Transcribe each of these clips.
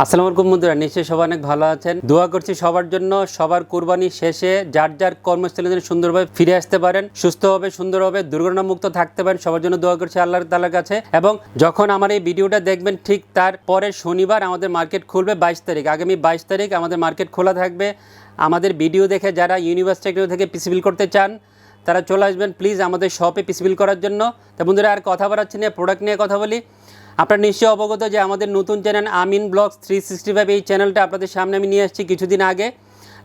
আসসালামু আলাইকুম বন্ধুরা, নিশ্চয়ই সবাই অনেক ভালো আছেন। দোয়া করছি সবার জন্য, সবার কুরবানি শেষে যার যার কর্মস্থলে সুন্দরভাবে ফিরে আসতে পারেন, সুস্থভাবে সুন্দরভাবে দুর্ঘটনামুক্ত থাকতে পারেন, সবার জন্য দোয়া করছি আল্লাহ তাআলার কাছে। এবং যখন আমার এই ভিডিওটা দেখবেন ঠিক তার পরে শনিবার আমাদের মার্কেট খুলবে 22 তারিখ, আগামী 22 তারিখ আমাদের মার্কেট খোলা থাকবে। আমাদের ভিডিও দেখে যারা ইউনিভার্স টেকনোলজি থেকে পিসি বিল করতে চান তারা চলে আসবেন প্লিজ আমাদের শপে পিসি বিল করার জন্য। তো বন্ধুরা, আর কথা বাড়াচ্ছি না, প্রোডাক্ট নিয়ে কথা বলি। আপনারা নিশ্চয়ই অবগত যে আমাদের নতুন চ্যানেল আমিন ব্লগস 365, এই চ্যানেলটা আপনাদের সামনে আমি নিয়ে আসছি কিছুদিন আগে।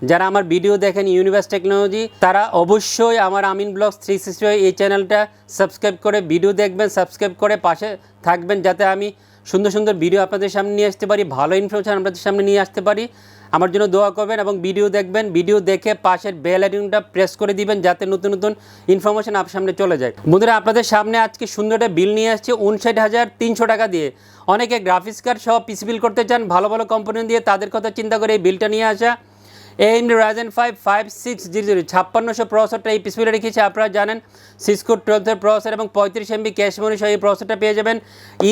যারা আমার ভিডিও দেখেন ইউনিভার্স টেকনোলজি তারা অবশ্যই আমার আমিন ব্লগস 365 এই চ্যানেলটা সাবস্ক্রাইব করে ভিডিও দেখবেন, সাবস্ক্রাইব করে পাশে থাকবেন যাতে আমি সুন্দর সুন্দর ভিডিও আপনাদের সামনে নিয়ে আসতে পারি, ভালো ইনফরমেশন আপনাদের সামনে নিয়ে আসতে পারি। আমার জন্য দোয়া করবেন এবং ভিডিও দেখবেন, ভিডিও দেখে পাশের বেল আইকনটা প্রেস করে দিবেন যাতে নতুন নতুন ইনফরমেশন আপনার সামনে চলে যায়। বন্ধুরা, আপনাদের সামনে আজকে সুন্দর একটা বিল নিয়ে আসছি 59,300 টাকা দিয়ে। অনেকে গ্রাফিক্স কার্ড সহ পিসি বিল করতে চান ভালো ভালো কোম্পানি দিয়ে, তাদের কথা চিন্তা করে এই বিলটা নিয়ে আসা। AMD Ryzen 5 5600 5600 প্রসেসরটা এই পিসি বিলে রেখেছি। আপনারা জানেন সিসকো 12 প্রসেসর এবং 35 MB ক্যাশ মেমরি সহ এই প্রসেসরটা পেয়ে যাবেন।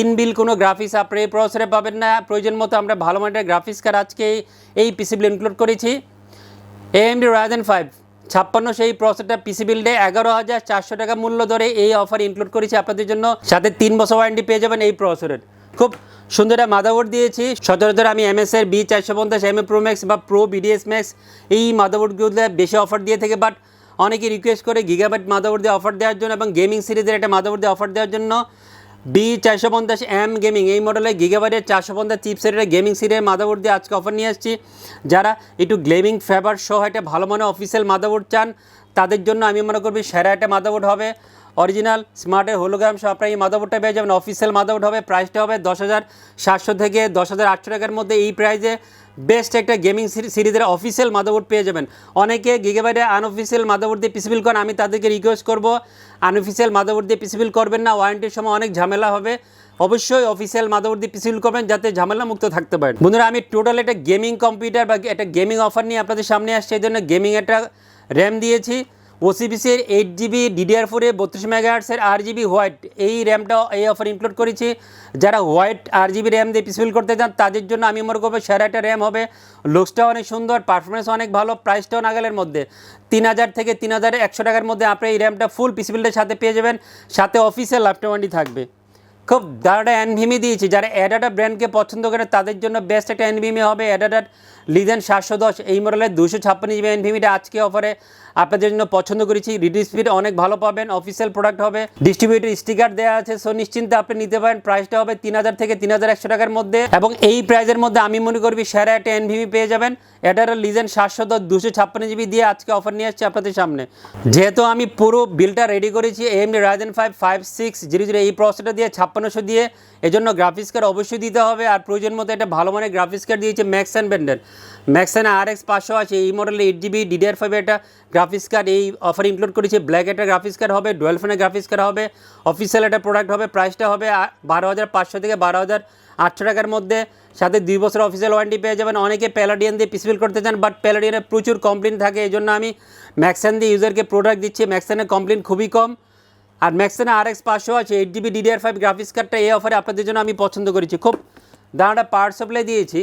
ইনবিল কোনো গ্রাফিক্স আপনারা এই প্রসেসরে পাবেন না। প্রয়োজন মতো আমরা ভালো মানের গ্রাফিক্স কার্ড আজকে এই পিসি বিলে ইনক্লুড করেছি। AMD Ryzen 5 5600 সেই প্রসেসরটা পিসি বিল্ডে 11,400 টাকা মূল্য ধরে এই অফার ইনক্লুড করেছি আপনাদের জন্য। সাথে 3 বছর ওয়ারেন্টি পেয়ে যাবেন এই প্রসেসরের। খুব সুন্দর একটা মাদারবোর্ড দিয়েছি। সচরাচর আমি MSI B450 MA Pro Max বা Pro BDS Max এই মাদারবোর্ডগুলোতে বেশি অফার দিয়ে থাকে, বাট অনেকে রিকোয়েস্ট করে গিগাবাইট মাদারবোর্ড দিয়ে অফার দেওয়ার জন্য এবং গেমিং সিরিজের একটা মাদারবোর্ড দিয়ে অফার দেওয়ার জন্য। B450M গেমিং এই মডেলে গিগাবাইটের 450 চিপসেটের গেমিং সিরিজের মাদারবোর্ড দিয়ে আজকে অফার নিয়ে আসছি। যারা একটু গেমিং ফেভার সহ একটা ভালো মানের অফিসিয়াল মাদারবোর্ড চান তাদের জন্য আমি মনে করবি সেরা একটা মাদারবোর্ড হবে। অরিজিনাল স্মার্টের হোলোগ্রাম সহ আপনারা এই মাদারবোর্ডটা পেয়ে যাবেন। অফিসিয়াল মাদারবোর্ড হবে, প্রাইসটা হবে 10,700 থেকে 10,800 টাকার মধ্যে। এই প্রাইসে বেস্ট একটা গেমিং সিরিজের অফিসিয়াল মাদারবোর্ড পেয়ে যাবেন। অনেকে গিগাবাইটে আনঅফিসিয়াল মাদারবোর্ড দিয়ে পিসি বিল করেন, আমি তাদেরকে রিকোয়েস্ট করব আনঅফিসিয়াল মাদারবোর্ড দিয়ে পিসি বিল করবেন না, ওয়ারেন্টির সময় অনেক ঝামেলা হবে। অবশ্যই অফিসিয়াল মাদারবোর্ড দিয়ে পিসি বিল করবেন যাতে ঝামেলা মুক্ত থাকতে পারেন। বন্ধুরা, আমি টোটাল একটা গেমিং কম্পিউটার বা একটা গেমিং অফার নিয়ে আপনাদের সামনে আসছে। এই জন্য গেমিং একটা র্যাম দিয়েছি OCPCর 8GB DDR4 32 MHz RGB white এই র্যামটা এই অফার ইনক্লুড করেছি। যারা হোয়াইট RGB র্যাম দিয়ে পিসি বিল করতে চান তাদের জন্য আমি মনে করবো সেরা একটা র্যাম হবে। লুকসটাও অনেক সুন্দর, পারফরমেন্স অনেক ভালো, প্রাইসটাও নাগালের মধ্যে। 3,000 থেকে 3,100 টাকার মধ্যে আপনি এই র্যামটা ফুল পিসি বিলের সাথে পেয়ে যাবেন। সাথে অফিসিয়াল ল্যাপটপ ওয়ারেন্টি থাকবে। খুব দারুণ এনভিএমই দিয়েছি। যারা অ্যাডাটা ব্র্যান্ডকে পছন্দ করে তাদের জন্য বেস্ট একটা এনভিএমই হবে। অ্যাডাটার লিজেন্ড 710 এই মডেলের 256GB এনভিএমিটা আজকে অফারে আপনাদের জন্য পছন্দ করেছি। রিড স্পিড অনেক ভালো পাবেন, অফিসিয়াল প্রোডাক্ট হবে, ডিস্ট্রিবিউটর স্টিকার দেওয়া আছে, সো নিশ্চিন্তে আপনি নিতে পারেন। প্রাইসটা হবে 3,000 থেকে 3,100 টাকার মধ্যে এবং এই প্রাইসের মধ্যে আমি মনে করবি সেরা একটা এনভিএমি পেয়ে যাবেন। অ্যাডাটার লিজেন্ড 710 256GB দিয়ে আজকে অফার নিয়ে আসছি আপনাদের সামনে। যেহেতু আমি পুরো বিলটা রেডি করেছি AMD Ryzen 5 5600 এই প্রসেসরটা দিয়ে 5600 দিয়ে, এজন্য গ্রাফিক্স কার্ড অবশ্যই দিতে হবে। আর প্রয়োজন মতো একটা ভালো মানের গ্রাফিক্স কার্ড দিয়েছে ম্যাক্সন ব্র্যান্ডের ম্যাক্সন RX 580 এই মডেলে 8GB DDR5 একটা গ্রাফিক্স কার্ড এই অফার ইনক্লুড করেছে। ব্ল্যাক একটা গ্রাফিক্স কার্ড হবে, ডুয়াল ফ্যানের গ্রাফিক্স কার্ড হবে, অফিসিয়াল একটা প্রোডাক্ট হবে। প্রাইসটা হবে 12,500 থেকে 12,800 টাকার মধ্যে। সাথে 2 বছর অফিসিয়াল ওয়ারেন্টি পেয়ে যাবেন। অনেকে প্যালাডিয়ান দিয়ে পিসি বিল করতে চান, বাট প্যালাডিয়ানে প্রচুর কমপ্লেন থাকে, এই জন্য আমি ম্যাক্সন দিয়ে ইউজারকে প্রোডাক্ট দিচ্ছি। ম্যাক্সনের কমপ্লেন খুবই কম। আর ম্যাক্সনে RX 580 8GB DDR5 গ্রাফিক্স কার্ডটা এই অফারে আপনাদের জন্য আমি পছন্দ করেছি। খুব দাঁড়াটা পাওয়ার সাপ্লাই দিয়েছি।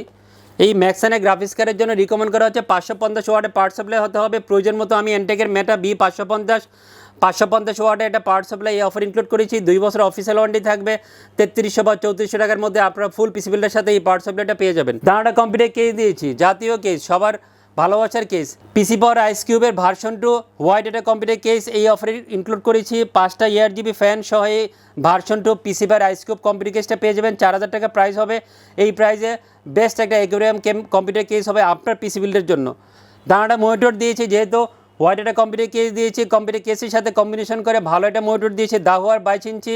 এই ম্যাক্সনের গ্রাফিক্স কার্ডের জন্য রিকমেন্ড করা হচ্ছে 550 ওয়াটের পাওয়ার সাপ্লাই হতে হবে। প্রয়োজন মতো আমি এনটেকের মেটা B550 ওয়াটের একটা পাওয়ার সাপ্লাই এই অফার ইনক্লুড করেছি। 2 বছর অফিসিয়াল ওয়ারেন্টি থাকবে। 3300 বা 3400 টাকার মধ্যে আপনারা ফুল পিসি বিল্ডের সাথে এই পাওয়ার সাপ্লাইটা পেয়ে যাবেন। দাঁড়াটা কম্পিউটার কেস দিয়েছি, জাতীয় কেস, সবার ভালোবাসার কেস, পিসি পাওয়ার আইস কিউবের ভার্সন 2 হোয়াইট একটা কম্পিউটার কেস এই অফারে ইনক্লুড করেছি। 5টা ERGB ফ্যান সহ এই ভার্সন 2 পিসি পাওয়ার আইস কিউব কম্পিউটার কেসটা পেয়ে যাবেন। 4,000 টাকা প্রাইস হবে। এই প্রাইসে বেস্ট একটা অ্যাকুয়ারিয়াম কম্পিউটার কেস হবে আপনার পিসি বিল্ডের জন্য। দাঁড়াটা মনিটর দিয়েছি, যেহেতু হোয়াইট একটা কম্পিউটার কেস দিয়েছি, কম্পিউটার কেসের সাথে কম্বিনেশন করে ভালো একটা মনিটর দিয়েছি। দাহুয়ার 22 ইঞ্চি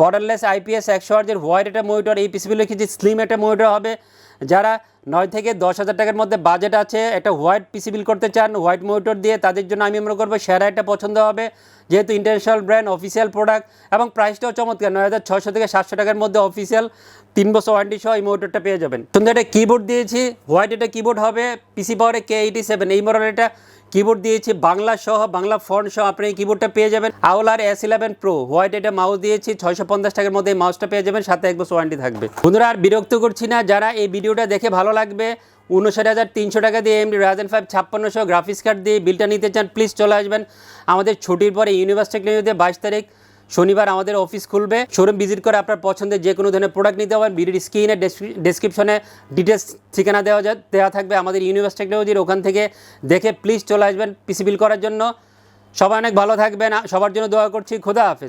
বর্ডারলেস IPS 100Hz হোয়াইট একটা মনিটর এই পিসি বিল্ডে রেখেছি। স্লিম একটা মনিটর হবে। যারা 9 থেকে 10,000 টাকার মধ্যে বাজেট আছে, একটা হোয়াইট পিসি বিল করতে চান হোয়াইট মনিটর দিয়ে, তাদের জন্য আমি মনে করবো সেরা একটা পছন্দ হবে। যেহেতু ইন্টারন্যাশনাল ব্র্যান্ড, অফিসিয়াল প্রোডাক্ট এবং প্রাইসটাও চমৎকার। 9,600 থেকে 700 টাকার মধ্যে অফিসিয়াল 3 বছর ওয়ারেন্টি সহ এই মনিটরটা পেয়ে যাবেন। সুন্দর একটা কিবোর্ড দিয়েছি, হোয়াইট একটা কিবোর্ড হবে। পিসি পাওয়ারে K87 এই মডেলের একটা কিবোর্ড দিয়েছি বাংলা সহ, বাংলা ফন্ট সহ আপনি এই কিবোর্ডটা পেয়ে যাবেন। আওলার S11 Pro হোয়াইট এটা মাউস দিয়েছি, 650 টাকার মধ্যে এই মাউসটা পেয়ে যাবেন, সাথে 1 বছর ওয়ারেন্টি থাকবে। বন্ধুরা আর বিরক্ত করছি না, যারা এই ভিডিওটা দেখে ভালো লাগবে 59,300 টাকা দিয়ে AMD Ryzen 5 5600 গ্রাফিক্স কার্ড দিয়ে বিলটা নিতে চান, প্লিজ চলে আসবেন আমাদের ছুটির পরে ইউনিভার্স টেকনোলজিতে 22 তারিখ শনিবার আমাদের অফিস খুলবে। শোরুম ভিজিট করে আপনার পছন্দের যে কোনো ধরনের প্রোডাক্ট নিতে পারবেন। ভিডিওর স্ক্রিনে ডেসক্রিপশনে ডিটেলস ঠিকানা দেওয়া থাকবে আমাদের ইউনিভার্স টেকনোলজির, ওখান থেকে দেখে প্লিজ চলে আসবেন পিসি বিল করার জন্য। সবাই অনেক ভালো থাকবেন, সবার জন্য দোয়া করছি। খোদা হাফেজ।